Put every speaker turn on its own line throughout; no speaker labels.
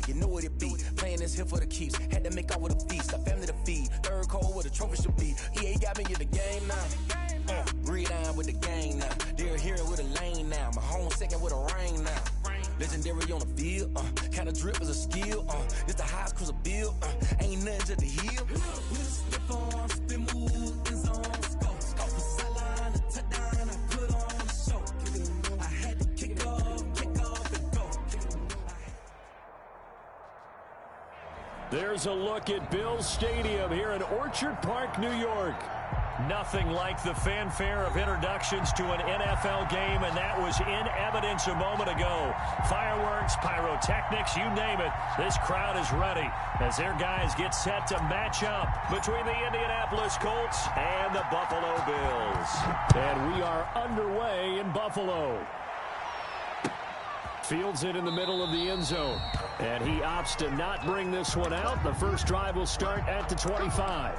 You know what it be. Playing this here for the keeps. Had to make out with a feast. A family to feed. Third cold where the trophy should be. EA got me in the game now. Breathe down with the gang now. They're here with a lane now. My home second with a ring now. Legendary on the field. Kinda drip is a skill. It's the highest cruiser bill. Ain't nothing just the heel. Slip on, spin move, in zone, scope. Scope for sideline, a touchdown. I put on the show. I had to kick off and go.
There's a look at Bills Stadium here in Orchard Park, New York. Nothing like the fanfare of introductions to an NFL game, and that was in evidence a moment ago. Fireworks, pyrotechnics, you name it. This crowd is ready as their guys get set to match up between the Indianapolis Colts and the Buffalo Bills. And we are underway in Buffalo. Fields it in the middle of the end zone. And he opts to not bring this one out. The first drive will start at the 25.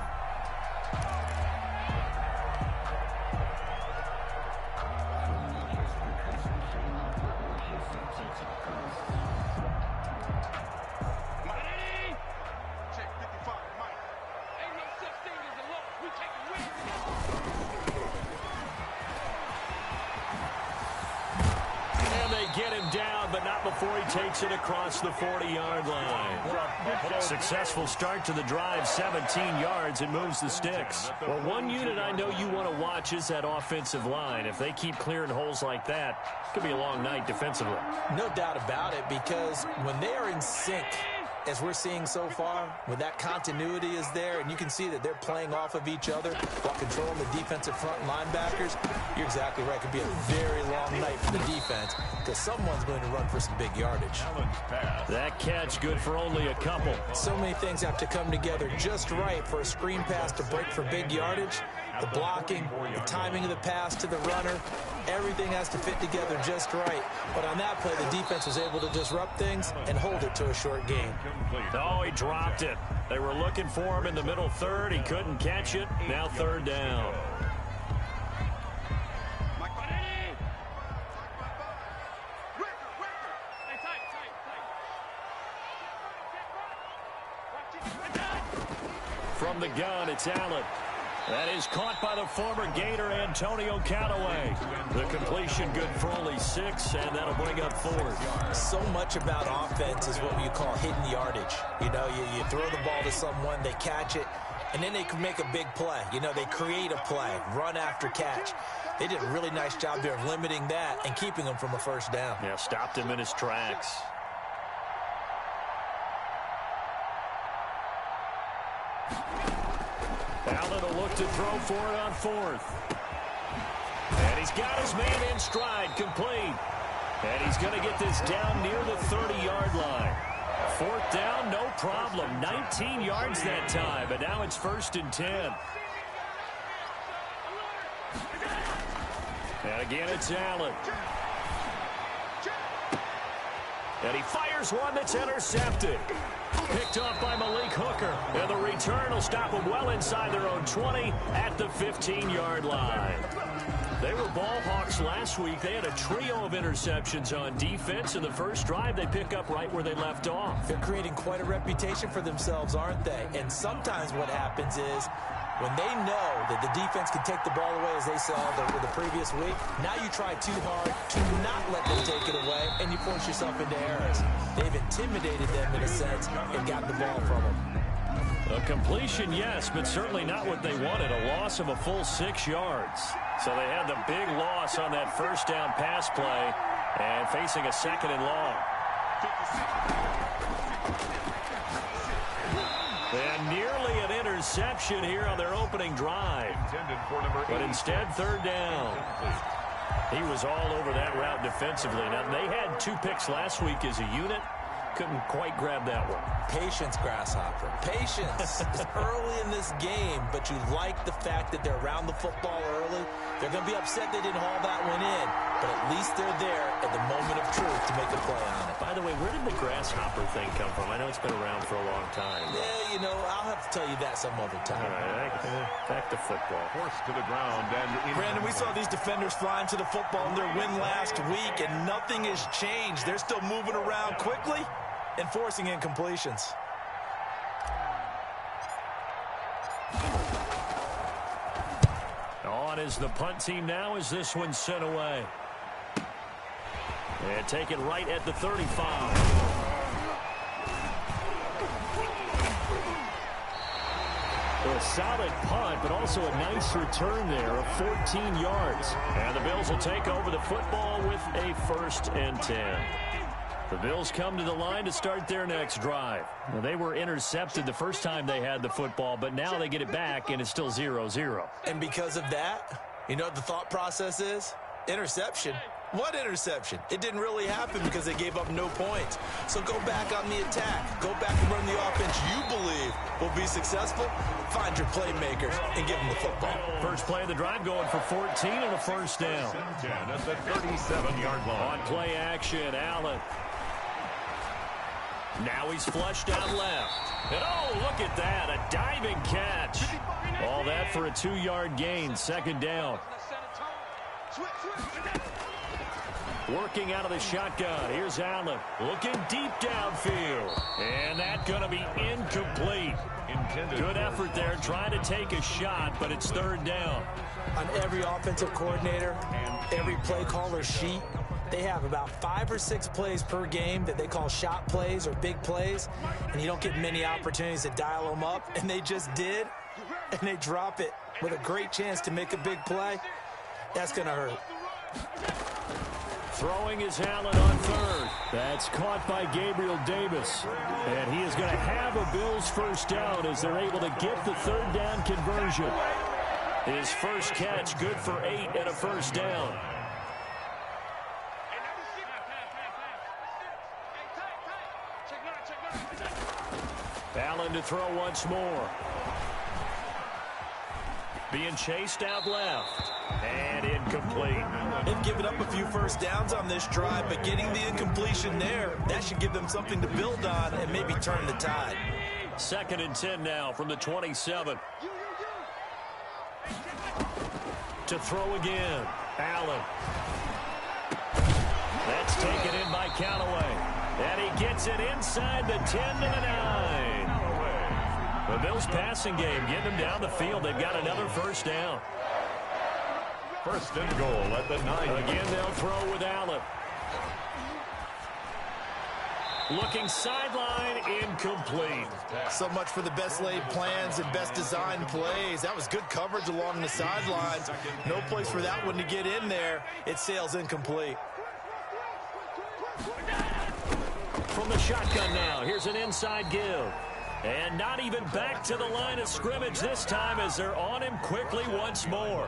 Get him down, but not before he takes it across the 40-yard line. Successful start to the drive, 17 yards, and moves the sticks. Well, one unit I know you want to watch is that offensive line. If they keep clearing holes like that, it could be a long night defensively.
No doubt about it, because when they are in sync, as we're seeing so far, when that continuity is there, and you can see that they're playing off of each other while controlling the defensive front linebackers, you're exactly right. It could be a very long night for the defense because someone's going to run for some big yardage.
That catch good for only a couple.
So many things have to come together just right for a screen pass to break for big yardage. The blocking, the timing of the pass to the runner, everything has to fit together just right. But on that play, the defense was able to disrupt things and hold it to a short gain.
Oh, he dropped it. They were looking for him in the middle third. He couldn't catch it. Now third down. From the gun, it's Allen. That is caught by the former Gator, Antonio Callaway. The completion good for only 6, and that'll bring up 4th.
So much about offense is what you call hidden yardage. You know, you throw the ball to someone, they catch it, and then they can make a big play. You know, they create a play, run after catch. They did a really nice job there of limiting that and keeping him from a first down.
Yeah, stopped him in his tracks. Allen will look to throw for it on 4th. And he's got his man in stride, complete. And he's going to get this down near the 30-yard line. 4th down, no problem. 19 yards that time, but now it's 1st and 10. And again, it's Allen. And he fires one that's intercepted. Picked off by Malik Hooker. And the return will stop them well inside their own 20 at the 15-yard line. They were ball hawks last week. They had a trio of interceptions on defense. In the first drive, they pick up right where they left off.
They're creating quite a reputation for themselves, aren't they? And sometimes what happens is when they know that the defense can take the ball away, as they saw the previous week, now you try too hard to not let them take it away, and you force yourself into errors. They've intimidated them in a sense and gotten the ball from them.
A completion, yes, but certainly not what they wanted. A loss of a full 6 yards. So they had the big loss on that first down pass play and facing a 2nd and long. And nearly an interception here on their opening drive. But instead, 3rd down. He was all over that route defensively. Now, they had 2 picks last week as a unit. Couldn't quite grab that one.
Patience, Grasshopper. Patience. It's early in this game, but you like the fact that they're around the football early. They're going to be upset they didn't haul that one in, but at least they're there at the moment of truth to make a play on it.
By the way, where did the Grasshopper thing come from? I know it's been around for a long time.
Yeah, you know, I'll have to tell you that some other time.
All right, back to football.
Forced to the ground. And
Brandon, we saw these defenders flying to the football in their win last week, and nothing has changed. They're still moving around quickly, and forcing incompletions.
On is the punt team now as this one's sent away. And take it right at the 35. A solid punt, but also a nice return there of 14 yards. And the Bills will take over the football with a 1st and 10. The Bills come to the line to start their next drive. Well, they were intercepted the first time they had the football, but now they get it back, and it's still 0-0.
And because of that, you know what the thought process is? Interception. What interception? It didn't really happen because they gave up no points. So go back on the attack. Go back and run the offense you believe will be successful. Find your playmakers and give them the football.
First play of the drive going for 14 and a 1st down.
At the 37-yard line.
On play action, Allen. Now he's flushed out left. And oh, look at that, a diving catch. All that for a 2-yard gain, 2nd down. Working out of the shotgun. Here's Allen looking deep downfield. And that's going to be incomplete. Good effort there trying to take a shot, but it's 3rd down.
On every offensive coordinator, every play caller sheet, they have about 5 or 6 plays per game that they call shot plays or big plays, and you don't get many opportunities to dial them up, and they just did, and they drop it with a great chance to make a big play. That's going to hurt.
Throwing is Allen on 3rd. That's caught by Gabriel Davis. And he is going to have a Bills 1st down as they're able to get the 3rd down conversion. His first catch good for 8 and a 1st down. Allen to throw once more. Being chased out left. And incomplete.
They've given up a few 1st downs on this drive, but getting the incompletion there, that should give them something to build on and maybe turn the tide.
2nd and 10 now from the 27. To throw again. Allen. That's taken in by Callaway. And he gets it inside the 10 to the 9. The Bills passing game getting them down the field. They've got another 1st down.
1st and goal at the 9.
Again, they'll throw with Allen. Looking sideline, incomplete.
So much for the best laid plans and best designed plays. That was good coverage along the sidelines. No place for that one to get in there. It sails incomplete.
From the shotgun now, here's an inside give. And not even back to the line of scrimmage this time as they're on him quickly once more.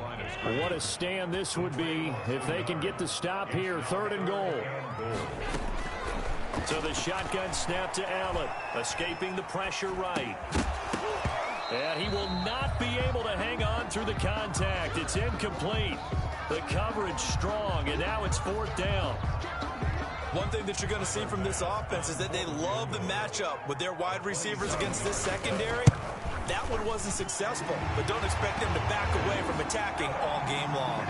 What a stand this would be if they can get the stop here. 3rd and goal. So the shotgun snap to Allen. Escaping the pressure right. And he will not be able to hang on through the contact. It's incomplete. The coverage strong, and now it's 4th down.
One thing that you're going to see from this offense is that they love the matchup with their wide receivers against this secondary. That one wasn't successful, but don't expect them to back away from attacking all game long.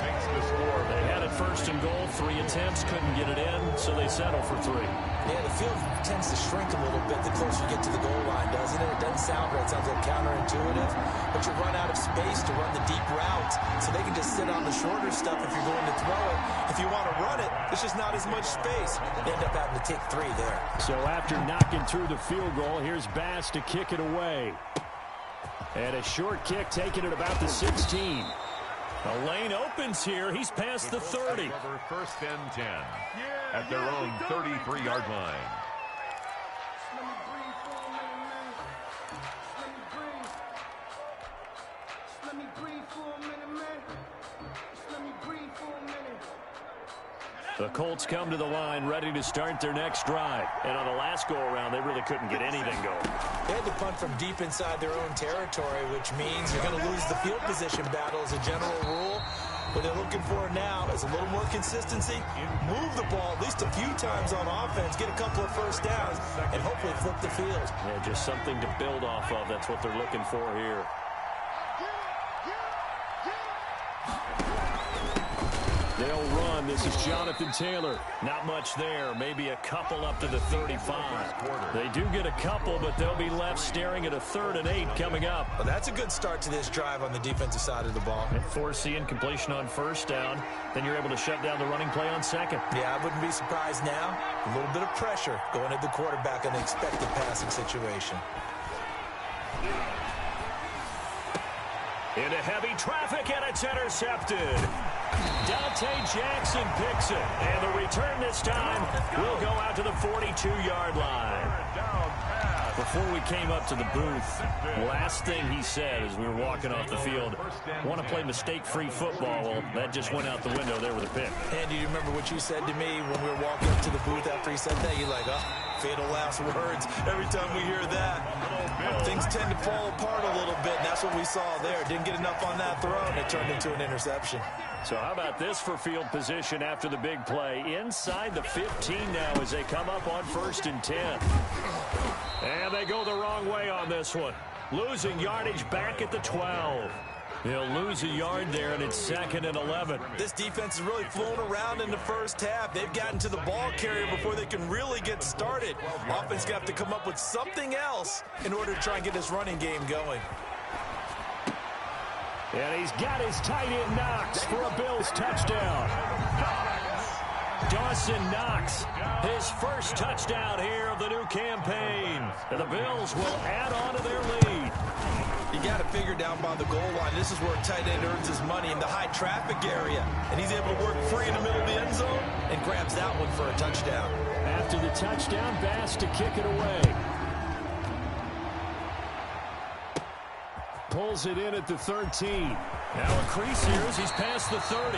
Makes the score.
They had it 1st and goal, 3 attempts, couldn't get it in, so they settle for 3.
Yeah, the field tends to shrink a little bit the closer you get to the goal line, doesn't it? It doesn't sound right. It sounds a little counterintuitive, but you run out of space to run the deep routes, so they can just sit on the shorter stuff if you're going to throw it. If you want to run it, there's just not as much space. They end up having to take 3 there.
So after knocking through the field goal, here's Bass to kick it away. And a short kick taken at about the 16. The lane opens here. He's past the 30.
1st and 10 at their own 33-yard line.
The Colts come to the line ready to start their next drive. And on the last go-around, they really couldn't get anything going.
They had to punt from deep inside their own territory, which means you're going to lose the field position battle as a general rule. What they're looking for now is a little more consistency. Move the ball at least a few times on offense, get a couple of 1st downs, and hopefully flip the field.
Yeah, just something to build off of. That's what they're looking for here. They'll run This is Jonathan Taylor. Not much there. Maybe a couple up to the 35. They do get a couple, but they'll be left staring at a 3rd and 8 coming up.
Well, that's a good start to this drive on the defensive side of the ball.
And force the incompletion on 1st down. Then you're able to shut down the running play on 2nd.
Yeah, I wouldn't be surprised now. A little bit of pressure going at the quarterback in the expected passing situation.
Into heavy traffic, and it's intercepted. Dante Jackson picks it. And the return this time will go out to the 42-yard line. Before we came up to the booth, last thing he said as we were walking off the field, want to play mistake-free football. Well, that just went out the window there with a pick.
And do you remember what you said to me when we were walking up to the booth after he said that? You're like, oh, fatal last words. Every time we hear that, things tend to fall apart a little bit, and that's what we saw there. Didn't get enough on that throw, and it turned into an interception.
So how about this for field position after the big play? Inside the 15 now as they come up on 1st and 10. And they go the wrong way on this one. Losing yardage back at the 12. They'll lose a yard there, and it's 2nd and 11.
This defense is really flown around in the first half. They've gotten to the ball carrier before they can really get started. Offense got to come up with something else in order to try and get this running game going.
And he's got his tight end Knox for a Bills touchdown. Dawson Knox, his first touchdown here of the new campaign. And the Bills will add on to their lead.
You got to figure down by the goal line. This is where a tight end earns his money in the high traffic area. And he's able to work free in the middle of the end zone and grabs that one for a touchdown.
After the touchdown, Bass to kick it away. Pulls it in at the 13. Now a crease here as he's past the 30.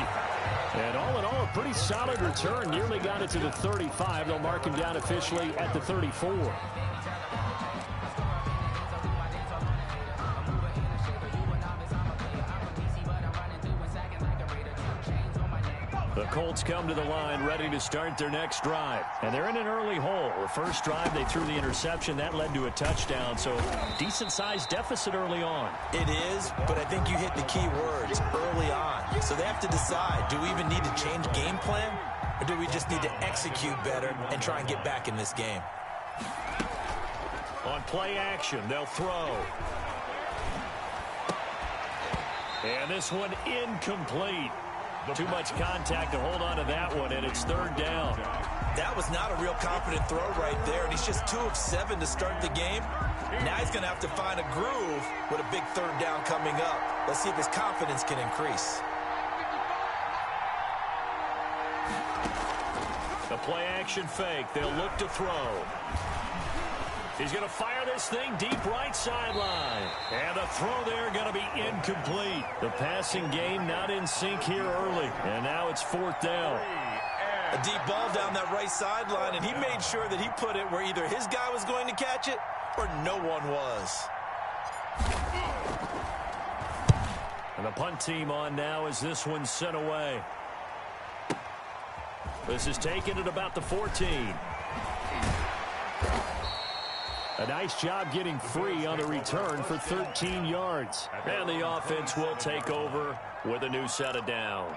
And all in all, a pretty solid return. Nearly got it to the 35. They'll mark him down officially at the 34. The Colts come to the line ready to start their next drive. And they're in an early hole. The first drive, they threw the interception. That led to a touchdown. So decent-sized deficit early on.
It is, but I think you hit the key words early on. So they have to decide, do we even need to change game plan? Or do we just need to execute better and try and get back in this game?
On play action, they'll throw. And this one incomplete. Too much contact to hold on to that one, and it's 3rd down.
That was not a real confident throw right there, and he's just 2 of 7 to start the game. Now he's going to have to find a groove with a big 3rd down coming up. Let's see if his confidence can increase.
The play action fake. They'll look to throw. He's going to fire this thing deep right sideline. And the throw there going to be incomplete. The passing game not in sync here early. And now it's 4th down.
A deep ball down that right sideline, and he made sure that he put it where either his guy was going to catch it or no one was.
And the punt team on now as this one's sent away. This is taken at about the 14. A nice job getting free on the return for 13 yards. And the offense will take over with a new set of downs.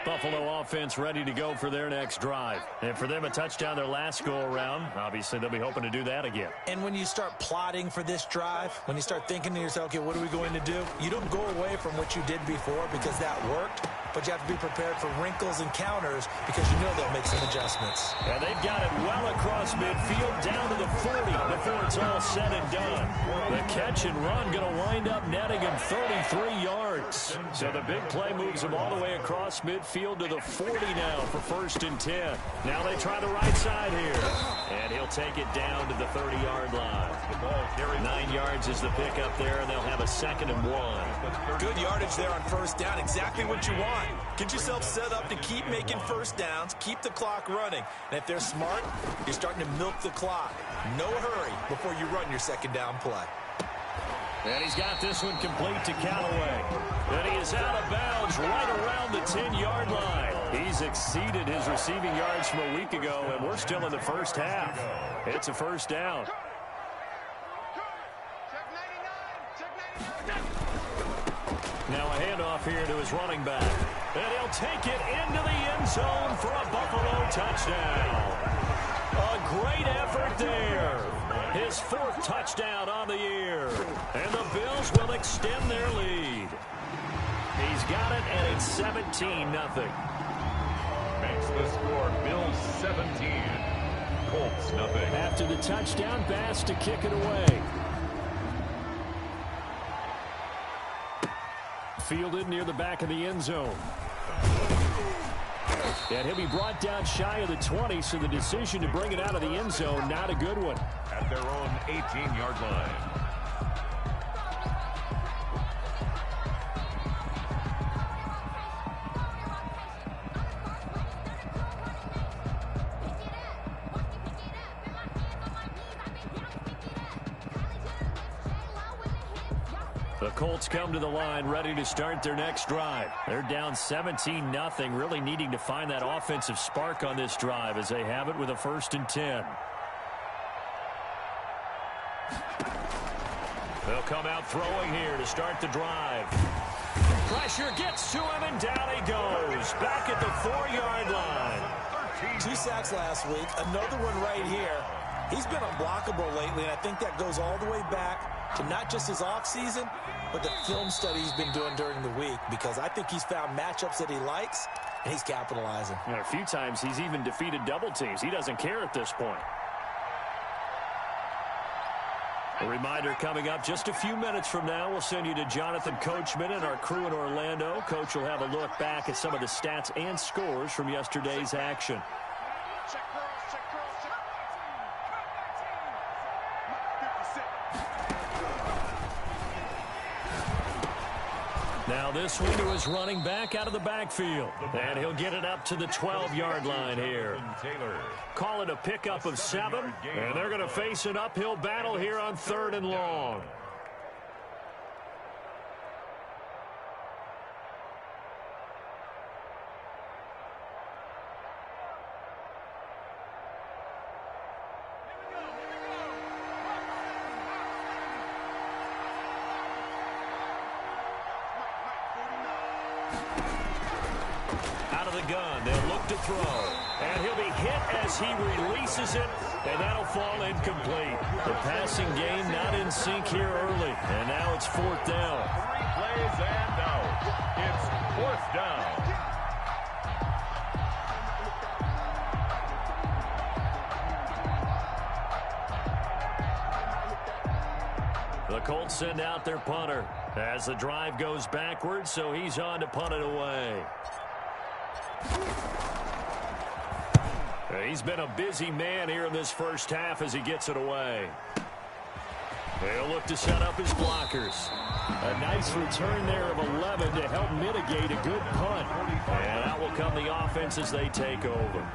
Buffalo offense ready to go for their next drive. And for them, a touchdown their last go-around. Obviously, they'll be hoping to do that again.
And when you start plotting for this drive, when you start thinking to yourself, okay, what are we going to do? You don't go away from what you did before because that worked. But you have to be prepared for wrinkles and counters because you know they'll make some adjustments.
And they've got it well across midfield down to the 40 before it's all said and done. The catch and run going to wind up netting him 33 yards. So the big play moves him all the way across midfield to the 40 now for 1st and 10. Now they try the right side here. And he'll take it down to the 30-yard line. 9 yards is the pickup there, and they'll have a 2nd and 1.
Good yardage there on 1st down. Exactly what you want. Get yourself set up to keep making 1st downs, keep the clock running. And if they're smart, you're starting to milk the clock. No hurry before you run your 2nd down play.
And he's got this one complete to Callaway. And he is out of bounds right around the 10-yard line. He's exceeded his receiving yards from a week ago, and we're still in the first half. It's a 1st down. Now handoff here to his running back. And he'll take it into the end zone for a Buffalo touchdown. A great effort there. His 4th touchdown on the year. And the Bills will extend their lead. He's got it, and it's 17-0.
Makes the score Bills 17. Colts nothing.
After the touchdown, Bass to kick it away. Fielded near the back of the end zone. And he'll be brought down shy of the 20, so the decision to bring it out of the end zone, not a good one.
At their own 18-yard line.
The Colts come to the line ready to start their next drive. They're down 17-0, really needing to find that offensive spark on this drive as they have it with a 1st and 10. They'll come out throwing here to start the drive. Pressure gets to him, and down he goes. Back at the 4-yard line.
2 sacks last week, another one right here. He's been unblockable lately, and I think that goes all the way back to not just his offseason, but the film study he's been doing during the week, because I think he's found matchups that he likes, and he's capitalizing.
A few times he's even defeated double teams. He doesn't care at this point. A reminder coming up just a few minutes from now. We'll send you to Jonathan Coachman and our crew in Orlando. Coach will have a look back at some of the stats and scores from yesterday's action. Now this one to his running back out of the backfield. And he'll get it up to the 12-yard line here. Call it a pickup of 7. And they're going to face an uphill battle here on 3rd and long. Out of the gun, they'll look to throw. And he'll be hit as he releases it, and that'll fall incomplete. The passing game not in sync here early, and now it's 4th down.
3 plays and out. It's 4th down.
The Colts send out their punter as the drive goes backwards, so he's on to punt it away. He's been a busy man here in this first half as he gets it away. They'll look to set up his blockers. A nice return there of 11 to help mitigate a good punt. And out will come the offense as they take over.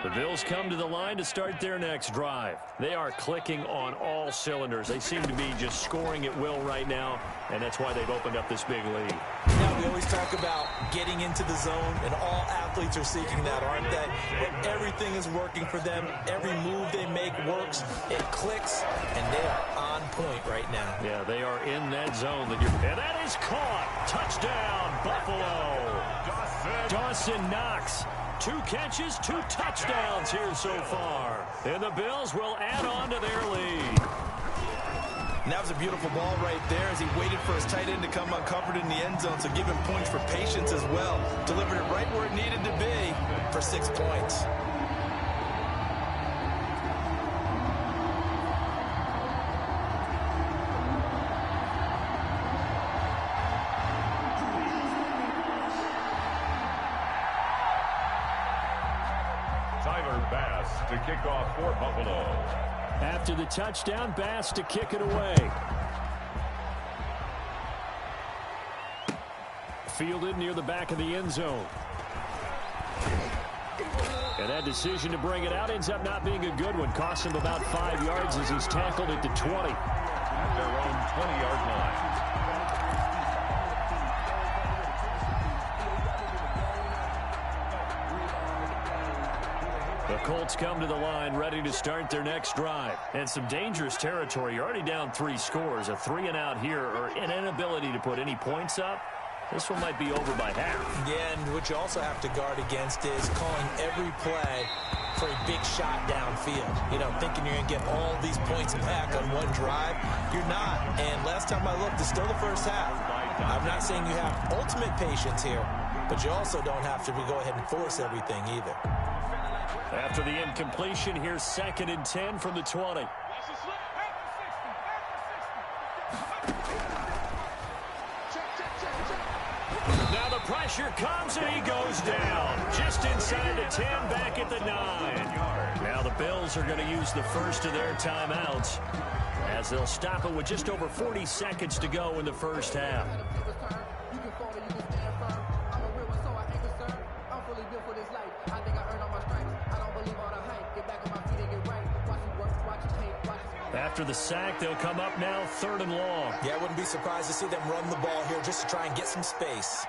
The Bills come to the line to start their next drive. They are clicking on all cylinders. They seem to be just scoring at will right now, and that's why they've opened up this big lead.
Now, we always talk about getting into the zone, and all athletes are seeking that, aren't they? But everything is working for them. Every move they make works. It clicks, and they are on point right now.
Yeah, they are in that zone. And that is caught. Touchdown, Buffalo. Dawson Knox. 2 catches, 2 touchdowns here so far. And the Bills will add on to their lead.
And that was a beautiful ball right there as he waited for his tight end to come uncovered in the end zone, so give him points for patience as well. Delivered it right where it needed to be for 6 points.
To kick off for Buffalo.
After the touchdown, Bass to kick it away. Fielded near the back of the end zone. And that decision to bring it out ends up not being a good one. Costs him about 5 yards as he's tackled at the 20.
At their own 20-yard line.
The Colts come to the line ready to start their next drive. And some dangerous territory. You're already down 3 scores. A 3-and-out here or an inability to put any points up. This one might be over by half.
Yeah, and what you also have to guard against is calling every play for a big shot downfield. You know, thinking you're going to get all these points back on one drive. You're not. And last time I looked, it's still the first half. I'm not saying you have ultimate patience here, but you also don't have to go ahead and force everything either.
After the incompletion, here's 2nd and 10 from the 20. Now the pressure comes and he goes down. Just inside the 10, back at the 9. Now the Bills are going to use the first of their timeouts as they'll stop it with just over 40 seconds to go in the first half. After the sack, they'll come up now 3rd and long.
Yeah, I wouldn't be surprised to see them run the ball here just to try and get some space.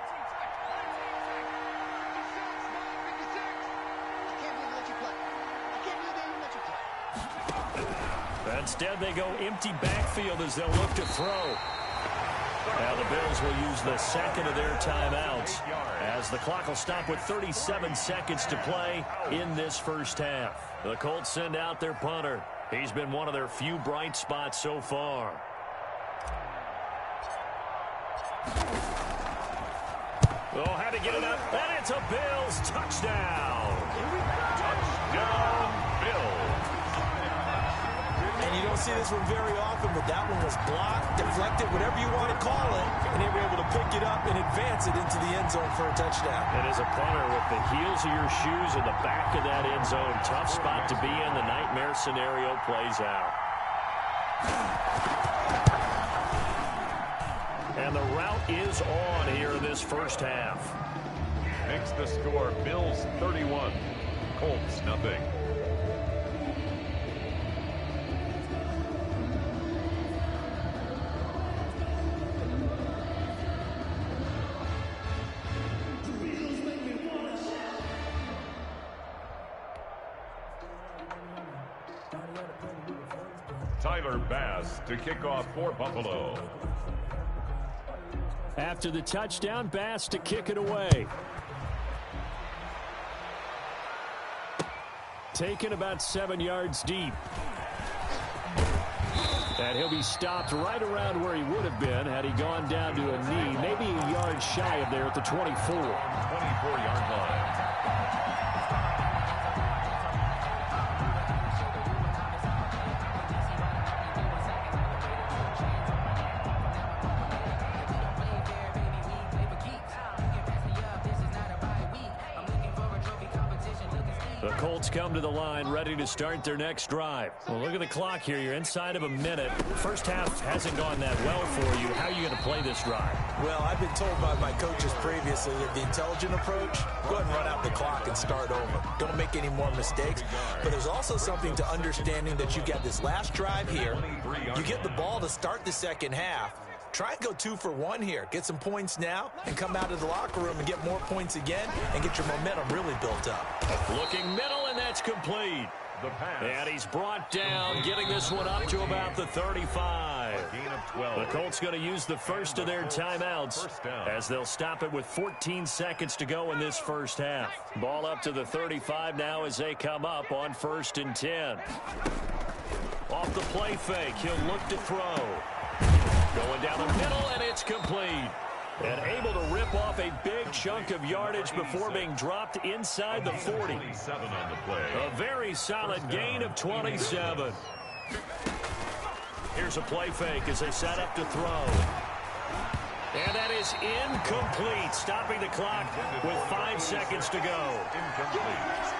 Instead, they go empty backfield as they'll look to throw. Now the Bills will use the 2nd of their timeouts as the clock will stop with 37 seconds to play in this first half. The Colts send out their punter. He's been one of their few bright spots so far. Oh, had to get it up, and it's a Bills touchdown. Touchdown, Bills.
And you don't see this one very often, but that one was blocked, deflected, whatever you want to call it, and they were able to pick it up and advance it into the end zone for a touchdown.
And as a punter, with the heels of your shoes in the back of that end zone, tough spot to be in. The nightmare scenario plays out. And the route is on here in this first half.
Makes the score Bills 31, Colts nothing. Tyler Bass to kick off for Buffalo.
After the touchdown, Bass to kick it away. Taken about 7 yards deep. And he'll be stopped right around where he would have been had he gone down to a knee, maybe a yard shy of there at the 24.
24-yard line.
The Colts come to the line ready to start their next drive. Well, look at the clock here. You're inside of a minute. First half hasn't gone that well for you. How are you going to play this drive?
Well, I've been told by my coaches previously that the intelligent approach, go ahead and run out the clock and start over. Don't make any more mistakes. But there's also something to understanding that you got this last drive here. You get the ball to start the second half. Try and go 2 for 1 here. Get some points now and come out of the locker room and get more points again and get your momentum really built up.
Looking middle, and that's complete.
The pass.
And he's brought down, getting this one up to about the 35.
A gain of 12.
The Colts going to use the first of their timeouts as they'll stop it with 14 seconds to go in this first half. Ball up to the 35 now as they come up on 1st and 10. Off the play fake, he'll look to throw. Going down the middle, and it's complete. And able to rip off a big chunk of yardage before being dropped inside the 40.
27 on the play.
A very solid gain of 27. Here's a play fake as they set up to throw. And that is incomplete, stopping the clock with 5 seconds to go.
Incomplete.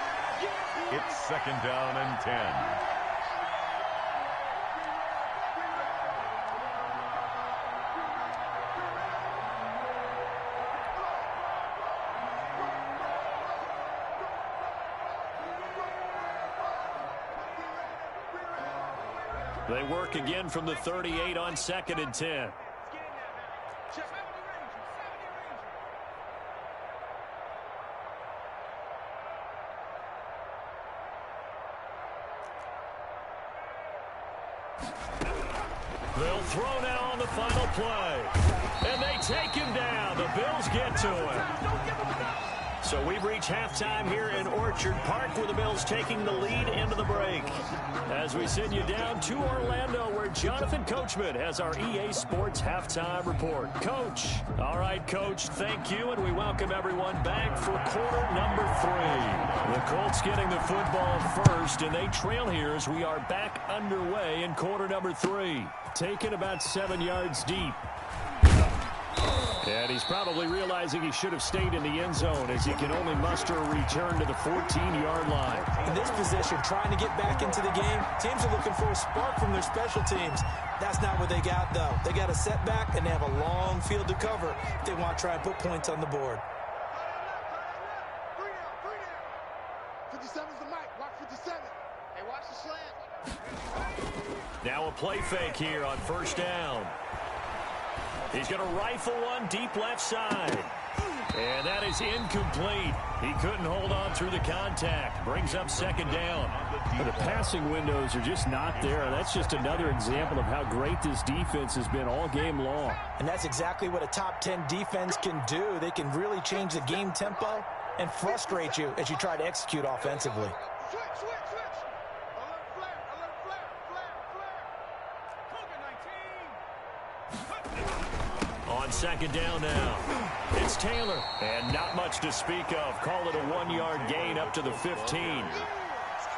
It's 2nd down and 10.
They work again from the 38 on 2nd and 10. They'll throw now on the final play. And they take him down. The Bills get to him. So we've reached halftime here in Orchard Park with the Bills taking the lead into the break. As we send you down to Orlando where Jonathan Coachman has our EA Sports halftime report. Coach. All right, Coach, thank you, and we welcome everyone back for quarter number 3. The Colts getting the football first, and they trail here as we are back underway in quarter number 3. Taken about 7 yards deep. And he's probably realizing he should have stayed in the end zone as he can only muster a return to the 14-yard line.
In this position, trying to get back into the game, teams are looking for a spark from their special teams. That's not what they got, though. They got a setback, and they have a long field to cover if they want to try and put points on the board.
57's the mic. Watch 57. Hey, watch the slant.
Now a play fake here on first down. He's going to rifle one deep left side. And that is incomplete. He couldn't hold on through the contact. Brings up second down.
But the passing windows are just not there. That's just another example of how great this defense has been all game long.
And that's exactly what a top 10 defense can do. They can really change the game tempo and frustrate you as you try to execute offensively.
Switch. Alert flare.
On second down now. It's Taylor. And not much to speak of. Call it a 1-yard gain up to the 15.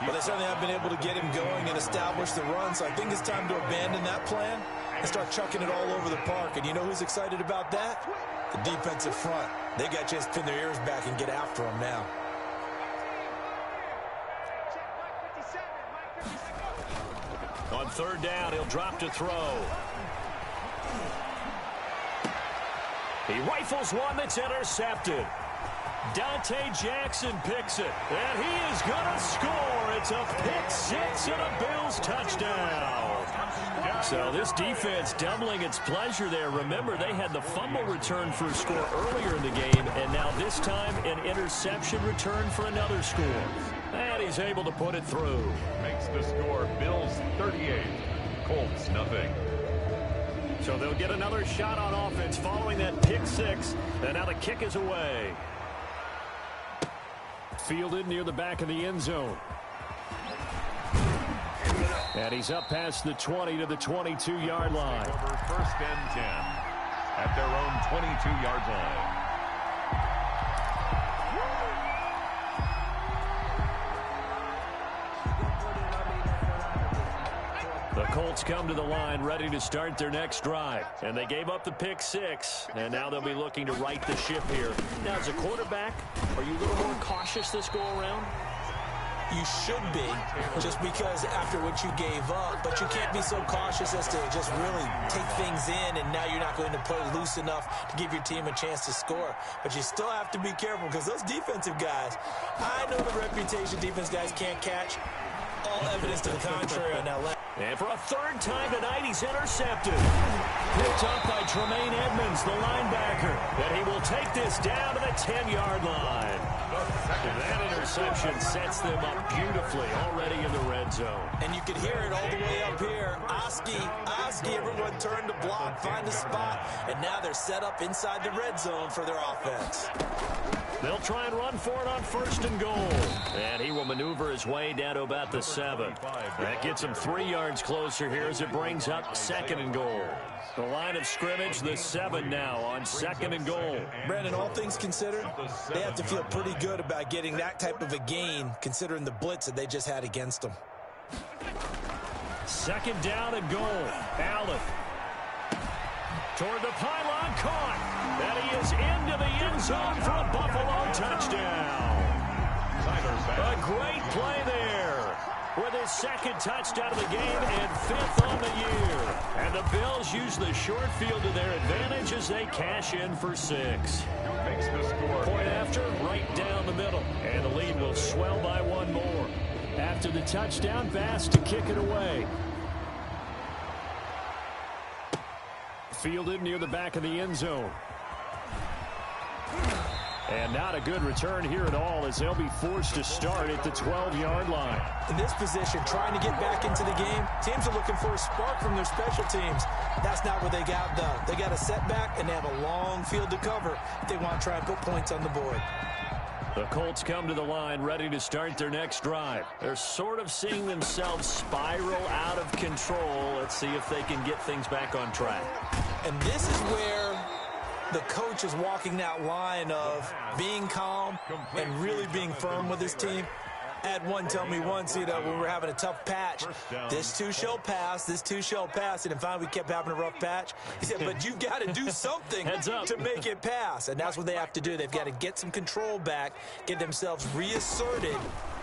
Well, they certainly have been able to get him going and establish the run, so I think it's time to abandon that plan and start chucking it all over the park. And you know who's excited about that? The defensive front. They got to just pin their ears back and get after him now.
On third down, he'll drop to throw. He rifles one that's intercepted. Dante Jackson picks it, and he is going to score. It's a pick six and a Bills touchdown. So this defense doubling its pleasure there. Remember, they had the fumble return for a score earlier in the game, and now this time an interception return for another score. And he's able to put it through.
Makes the score Bills 38, Colts nothing.
So they'll get another shot on offense following that pick six, and now the kick is away. Fielded near the back of the end zone. And he's up past the 20 to the 22-yard line.
Over first and 10 at their own 22-yard line.
The Colts come to the line ready to start their next drive. And they gave up the pick six. And now they'll be looking to right the ship here. Now, as a quarterback, are you a little more cautious this go-around?
You should be, just because after what you gave up, but you can't be so cautious as to just really take things in, and now you're not going to play loose enough to give your team a chance to score. But you still have to be careful, because those defensive guys, I know the reputation defense guys can't catch. All evidence to the contrary on that left.
And for a third time tonight, he's intercepted. Picked up by Tremaine Edmonds, the linebacker. And he will take this down to the 10-yard line. That interception sets them up beautifully already in the red zone.
And you can hear it all the way up here. Oski, everyone turned to block, find a spot, and now they're set up inside the red zone for their offense.
They'll try and run for it on first and goal. And he will maneuver his way down to about the 7. That gets him 3 yards closer here as it brings up second and goal. The line of scrimmage, the 7 now on second and goal.
Brandon, all things considered, they have to feel pretty good about getting that type of a gain, considering the blitz that they just had against them.
Second down and goal. Allen. Toward the pylon, caught. And he is into the end zone for a Buffalo touchdown. A great play there with his second touchdown of the game and 5th on the year. And the Bills use the short field to their advantage as they cash in for 6.
Makes the score.
Point after, right down the middle. And the lead will swell by 1 more.
After the touchdown, Bass to kick it away. Fielded near the back of the end zone.
And not a good return here at all as they'll be forced to start at the 12-yard line.
In this position, trying to get back into the game, teams are looking for a spark from their special teams. That's not what they got, though. They got a setback, and they have a long field to cover if they want to try and put points on the board.
The Colts come to the line ready to start their next drive. They're sort of seeing themselves spiral out of control. Let's see if they can get things back on track.
And this is where the coach is walking that line of being calm and really being firm with his team. I had one tell me once, when we were having a tough patch, this too shall pass, this too shall pass. And finally we kept having a rough patch. He said, but you've got to do something to make it pass. And that's what they have to do. They've got to get some control back, get themselves reasserted,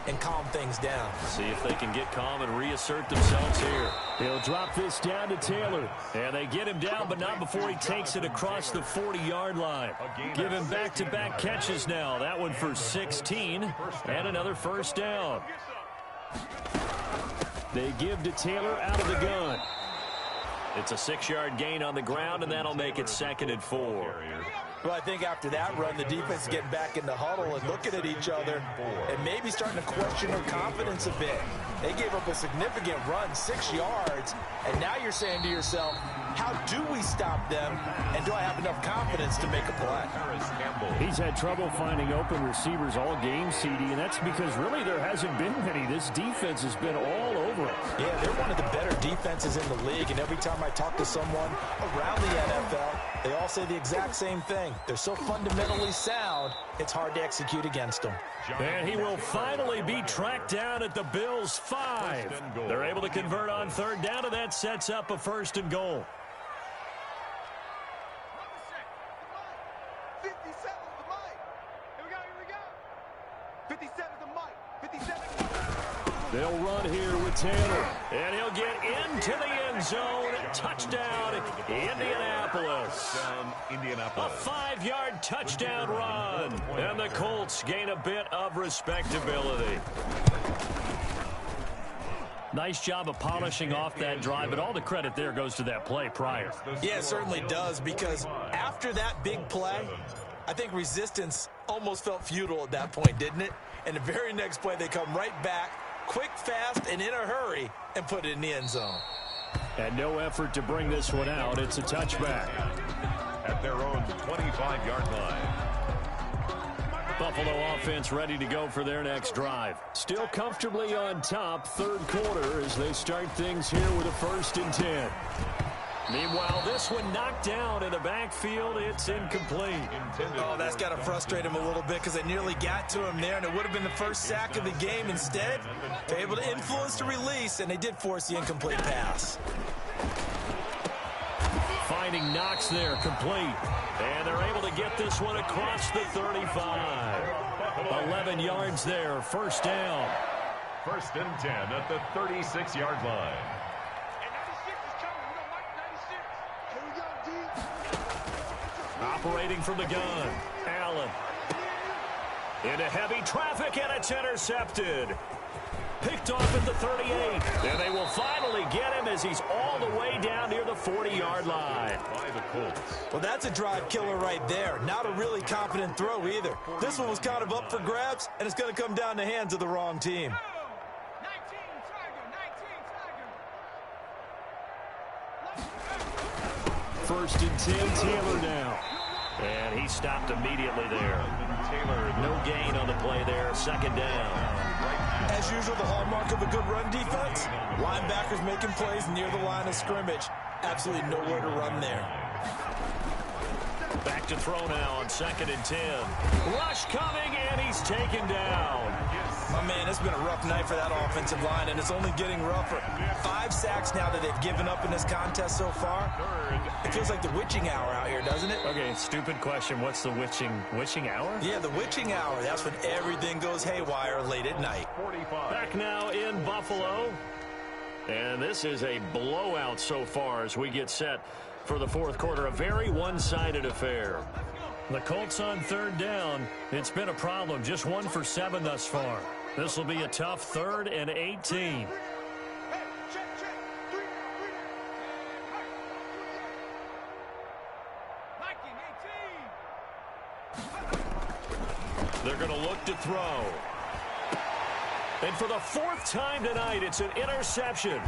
and calm things down.
See if they can get calm and reassert themselves here. He'll drop this down to Taylor. And they get him down, but not before he takes it across the 40-yard line. Give him back-to-back catches now. That one for 16 and another first down. They give to Taylor out of the gun. It's a 6-yard gain on the ground, and that'll make it 2nd and 4.
Well, I think after that run, the defense is getting back in the huddle and looking at each other and maybe starting to question their confidence a bit. They gave up a significant run, 6 yards, and now you're saying to yourself, how do we stop them, and do I have enough confidence to make a play?
He's had trouble finding open receivers all game, CD, and that's because really there hasn't been many. This defense has been all over it.
Yeah, they're one of the better defenses in the league, and every time I talk to someone around the NFL, they all say the exact same thing. They're so fundamentally sound, it's hard to execute against them.
And he will finally be tracked down at the Bills' 5. They're able to convert on 3rd down, and that sets up a 1st and goal.
57 is the mic. Here we go. 57 is the mic. 57.
They'll run here with Taylor. And he'll get into the end zone. Touchdown, Indianapolis. A 5-yard touchdown run. And the Colts gain a bit of respectability. Nice job of polishing off that drive, but all the credit there goes to that play prior.
Yeah, it certainly does, because after that big play, I think resistance almost felt futile at that point, didn't it? And the very next play, they come right back, quick, fast, and in a hurry, and put it in the end zone.
And no effort to bring this one out. It's a touchback.
At their own 25-yard line.
Buffalo offense ready to go for their next drive. Still comfortably on top, 3rd quarter, as they start things here with a 1st and 10. Meanwhile, this one knocked down in the backfield. It's incomplete.
Oh, that's got to frustrate him a little bit because they nearly got to him there, and it would have been the first sack of the game. Instead, they're able to influence the release, and they did force the incomplete pass.
Finding Knox there, complete. And they're able to get this one across the 35. 11 yards there, 1st down.
1st and 10 at the 36-yard line.
Operating from the gun, Allen. Into heavy traffic, and it's intercepted. Picked off at the 38. And they will finally get him as he's all the way down near the 40-yard line.
By the Colts.
Well, that's a drive killer right there. Not a really confident throw either. This one was kind of up for grabs, and it's going to come down the hands of the wrong team.
1st and 10, Taylor now. And he stopped immediately there. Taylor, no gain on the play there. 2nd down.
As usual, the hallmark of a good run defense, linebackers making plays near the line of scrimmage. Absolutely nowhere to run there.
Back to throw now on 2nd and 10. Rush coming, and he's taken down.
My man, it's been a rough night for that offensive line, and it's only getting rougher. 5 sacks now that they've given up in this contest so far. It feels like the witching hour out here, doesn't it?
Okay, stupid question. What's the witching hour?
Yeah, the witching hour. That's when everything goes haywire late at night.
Back now in Buffalo. And this is a blowout so far as we get set for the 4th quarter. A very one-sided affair. The Colts on 3rd down. It's been a problem. Just 1 for 7 thus far. This will be a tough 3rd and 18. to throw. And for the fourth time tonight, it's an interception.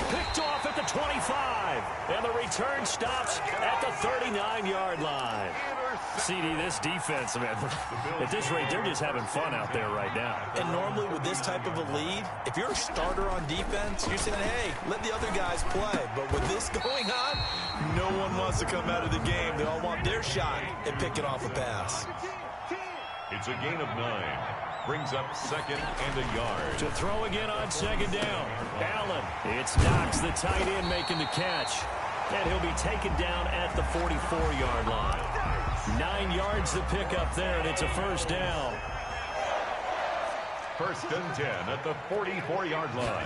Picked off at the 25. And the return stops at the 39-yard line. CD, this defense, man, at this rate, they're just having fun out there right now.
And normally with this type of a lead, if you're a starter on defense, you're saying, hey, let the other guys play. But with this going on, no one wants to come out of the game. They all want their shot at picking off a pass.
It's a gain of 9. Brings up second and a yard.
To throw again on second down. Allen. It's Knox, the tight end, making the catch. And he'll be taken down at the 44-yard line. 9 yards to pick up there, and it's a first down.
First and 10 at the 44-yard line.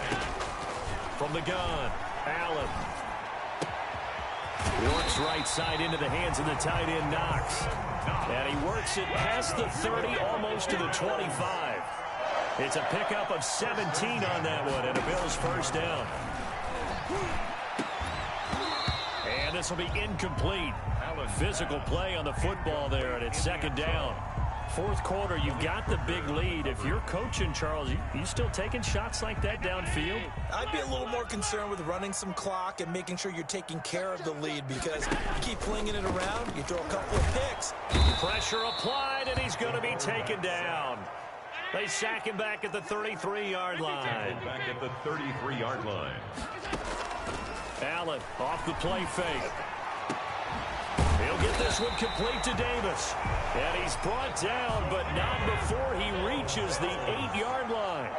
From the gun, Allen. Works right side into the hands of the tight end, Knox. And he works it past the 30, almost to the 25. It's a pickup of 17 on that one, and a Bills first down. And this will be incomplete. Physical play on the football there, and it's second down. Fourth quarter, you've got the big lead. If you're coaching, Charles, you still taking shots like that downfield?
I'd be a little more concerned with running some clock and making sure you're taking care of the lead, because you keep flinging it around, you throw a couple of picks.
Pressure applied, and he's going to be taken down. They sack him back at the 33-yard line.
Back at the 33-yard line.
Allen off the play fake. He'll get this one complete to Davis. And he's brought down, but not before he reaches the 8-yard line.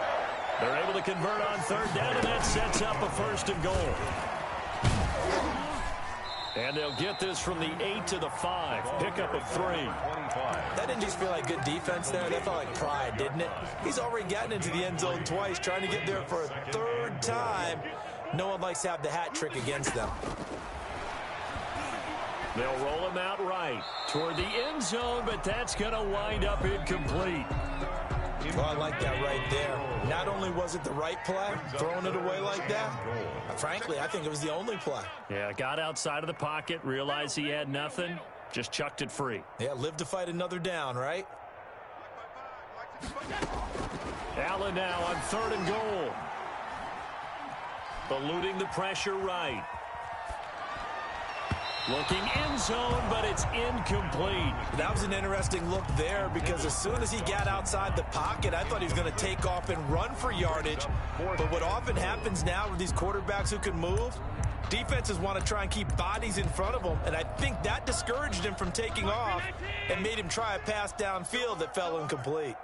They're able to convert on third down, and that sets up a first and goal. And they'll get this from the 8 to the 5. Pickup of 3.
That didn't just feel like good defense there. That felt like pride, didn't it? He's already gotten into the end zone twice, trying to get there for a third time. No one likes to have the hat trick against them.
They'll roll him out right toward the end zone, but that's going to wind up incomplete.
Well, I like that right there. Not only was it the right play, throwing it away like that, frankly, I think it was the only play.
Yeah, got outside of the pocket, realized he had nothing, just chucked it free.
Yeah, live to fight another down, right?
Allen now on third and goal. Eluding the pressure right. Looking end zone, but it's incomplete.
That was an interesting look there, because as soon as he got outside the pocket, I thought he was going to take off and run for yardage. But what often happens now with these quarterbacks who can move, defenses want to try and keep bodies in front of them, and I think that discouraged him from taking off and made him try a pass downfield that fell incomplete.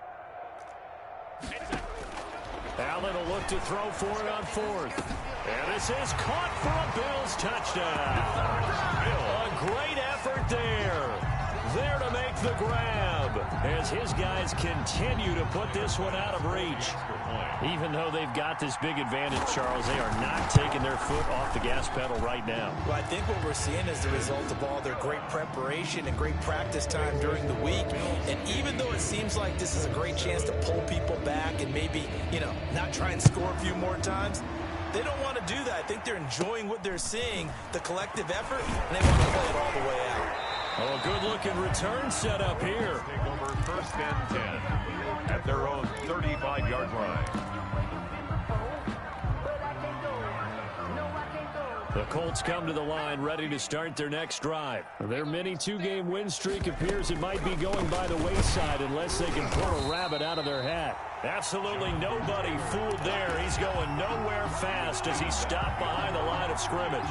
Allen will look to throw for it on fourth. And this is caught for a Bills touchdown. A great effort there. There to make the grab as his guys continue to put this one out of reach. Even though they've got this big advantage, Charles, they are not taking their foot off the gas pedal right now.
Well, I think what we're seeing is the result of all their great preparation and great practice time during the week. And even though it seems like this is a great chance to pull people back and maybe, not try and score a few more times, they don't want to do that. I think they're enjoying what they're seeing, the collective effort, and they want to play it all the way out.
Oh, a good-looking return set up here.
Take over first and 10 at their own 35-yard line.
The Colts come to the line ready to start their next drive. Their mini two-game win streak appears it might be going by the wayside unless they can pull a rabbit out of their hat. Absolutely nobody fooled there. He's going nowhere fast as he stopped behind the line of scrimmage.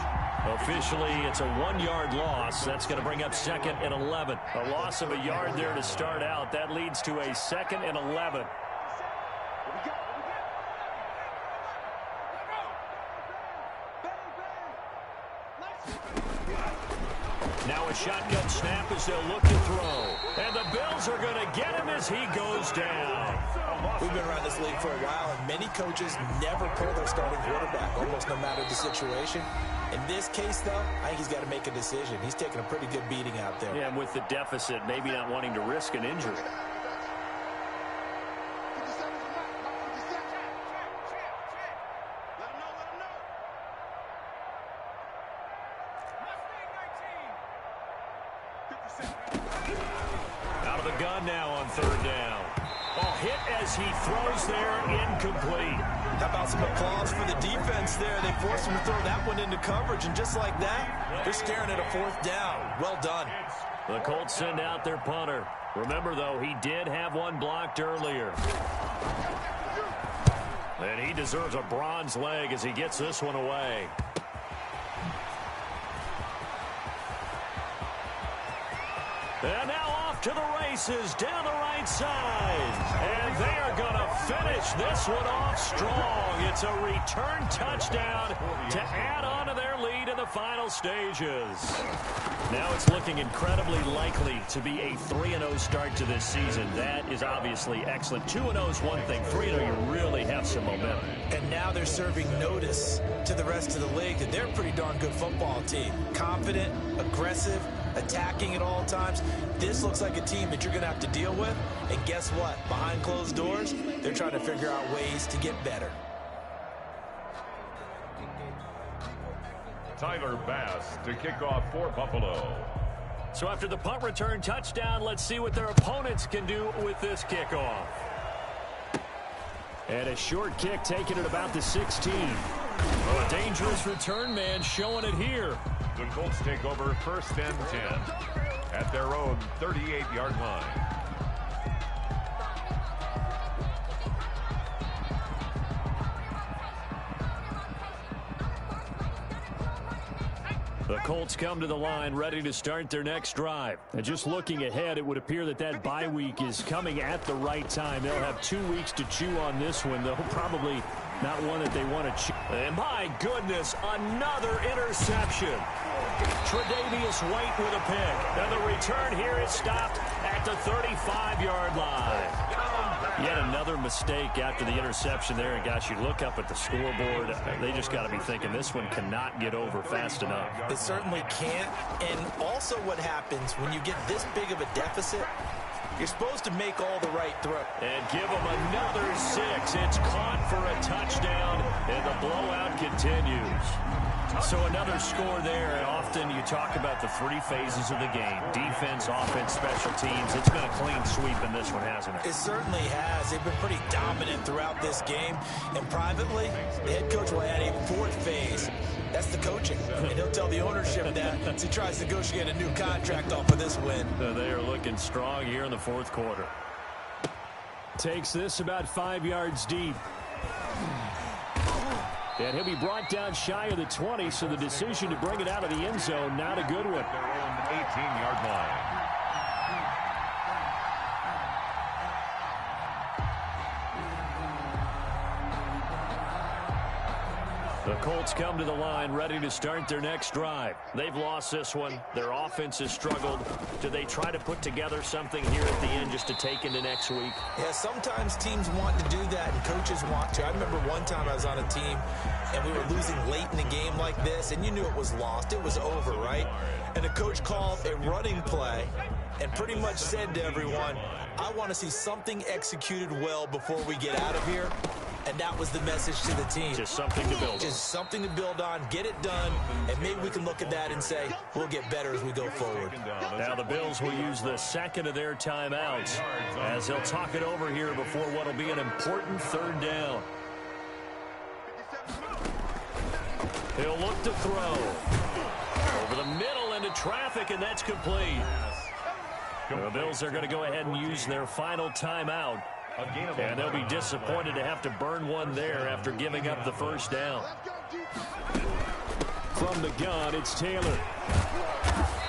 Officially, it's a 1-yard loss. That's going to bring up second and 11. A loss of a yard there to start out. That leads to a second and 11. Now a shotgun snap as they'll look to throw. And the Bills are going to get him as he goes down.
We've been around this league for a while, and many coaches never pull their starting quarterback, almost no matter the situation. In this case, though, I think he's got to make a decision. He's taking a pretty good beating out there.
Yeah, and with the deficit, maybe not wanting to risk an injury. Out of the gun now on third down. as he throws there, incomplete.
How about some applause for the defense there? They forced him to throw that one into coverage, and just like that, they're staring at a 4th down. Well done.
The Colts send out their punter. Remember, though, he did have one blocked earlier. And he deserves a bronze leg as he gets this one away. And now off to the races down the right side. And they are going to finish this one off strong. It's a return touchdown to add on to their lead in the final stages. Now it's looking incredibly likely to be a 3-0 start to this season. That is obviously excellent. 2-0 is one thing. 3-0, you really have some momentum.
And now they're serving notice to the rest of the league that they're a pretty darn good football team. Confident, aggressive, attacking at all times. This looks like a team that you're going to have to deal with. And guess what? Behind closed doors, they're trying to figure out ways to get better.
Tyler Bass to kick off for Buffalo.
So after the punt return touchdown, let's see what their opponents can do with this kickoff.
And a short kick taken at about the 16.
A dangerous return man showing it here.
The Colts take over 1st and 10 at their own 38-yard line.
The Colts come to the line ready to start their next drive.
And just looking ahead, it would appear that bye week is coming at the right time. They'll have 2 weeks to chew on this one, though probably not one that they want to chew.
And my goodness, another interception. Tre'Davious White with a pick. And the return here is stopped at the 35-yard line. Yet another mistake after the interception there. And gosh, you look up at the scoreboard, they just got to be thinking this one cannot get over fast enough.
It certainly can't. And also what happens when you get this big of a deficit, you're supposed to make all the right throws.
And give them another 6. It's caught for a touchdown, and the blowout continues. So another score there, and often you talk about the 3 phases of the game. Defense, offense, special teams. It's been a clean sweep in this one, hasn't it?
It certainly has. They've been pretty dominant throughout this game. And privately, the head coach will add a 4th phase. That's the coaching. And he'll tell the ownership that as he tries to negotiate a new contract off of this win.
They are looking strong here in the 4th quarter.
Takes this about 5 yards deep. And he'll be brought down shy of the 20, so the decision to bring it out of the end zone, not a good one.
Their own 18-yard line.
The Colts come to the line ready to start their next drive. They've lost this one. Their offense has struggled. Do they try to put together something here at the end just to take into next week?
Yeah, sometimes teams want to do that and coaches want to. I remember one time I was on a team and we were losing late in the game like this, and you knew it was lost. It was over, right? And the coach called a running play and pretty much said to everyone, I want to see something executed well before we get out of here. And that was the message to the team.
Just something to build on.
Just something to build on, get it done, and maybe we can look at that and say, we'll get better as we go forward.
Now the Bills will use the second of their timeouts as they'll talk it over here before what will be an important 3rd down. He'll look to throw. Over the middle into traffic, and that's complete. The Bills are going to go ahead and use their final timeout. And they'll be disappointed to have to burn one there after giving up the 1st down.
From the gun, it's Taylor.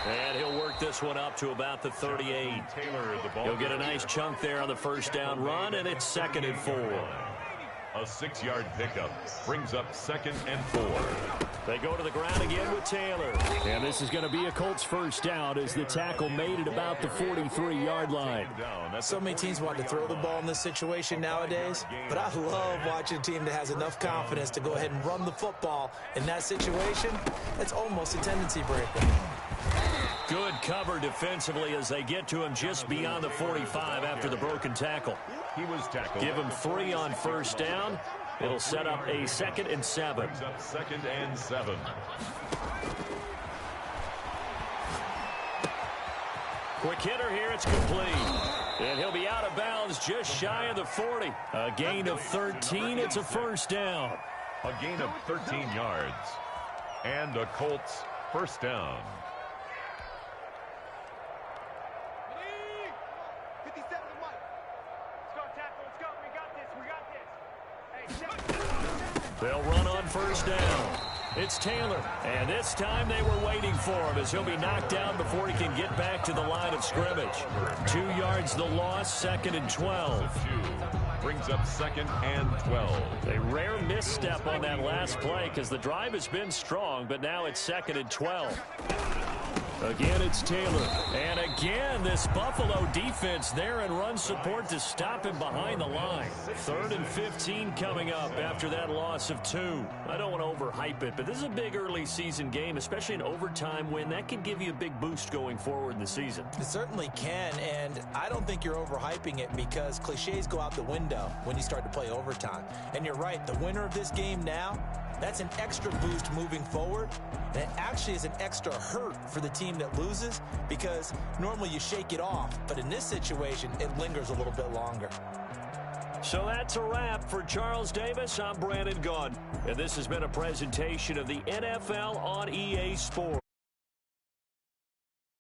And he'll work this one up to about the 38. He'll get a nice chunk there on the 1st down run, and it's 2nd and 4.
A 6-yard pickup brings up 2nd and 4.
They go to the ground again with Taylor.
And this is going to be a Colts 1st down as the tackle made it about the 43-yard line.
So many teams want to throw the ball in this situation nowadays, but I love watching a team that has enough confidence to go ahead and run the football. In that situation, it's almost a tendency breaker.
Good cover defensively as they get to him just beyond the 45 after the broken tackle.
He was tackled.
Give him 3 on 1st down. It'll set up a 2nd and 7.
Brings up 2nd and 7.
Quick hitter here. It's complete. And he'll be out of bounds just shy of the 40. A gain of 13. It's a first down.
A gain of 13 yards. And a Colts first down.
57 to Mike. Start tackle. Let's go. We got this. Hey,
they'll run on first down. It's Taylor, and this time they were waiting for him as he'll be knocked down before he can get back to the line of scrimmage. 2 yards the loss, 2nd and 12.
Brings up 2nd and 12.
A rare misstep on that last play because the drive has been strong, but now it's 2nd and 12. Again, it's Taylor. And again, this Buffalo defense there in run support to stop him behind the line. 3rd and 15 coming up after that loss of 2. I don't want to overhype it, but this is a big early season game, especially an overtime win. That can give you a big boost going forward in the season.
It certainly can, and I don't think you're overhyping it because cliches go out the window when you start to play overtime. And you're right, the winner of this game now, that's an extra boost moving forward. And it actually is an extra hurt for the team that loses because normally you shake it off. But in this situation, it lingers a little bit longer.
So that's a wrap for Charles Davis. I'm Brandon Gaudin. And this has been a presentation of the NFL on EA Sports.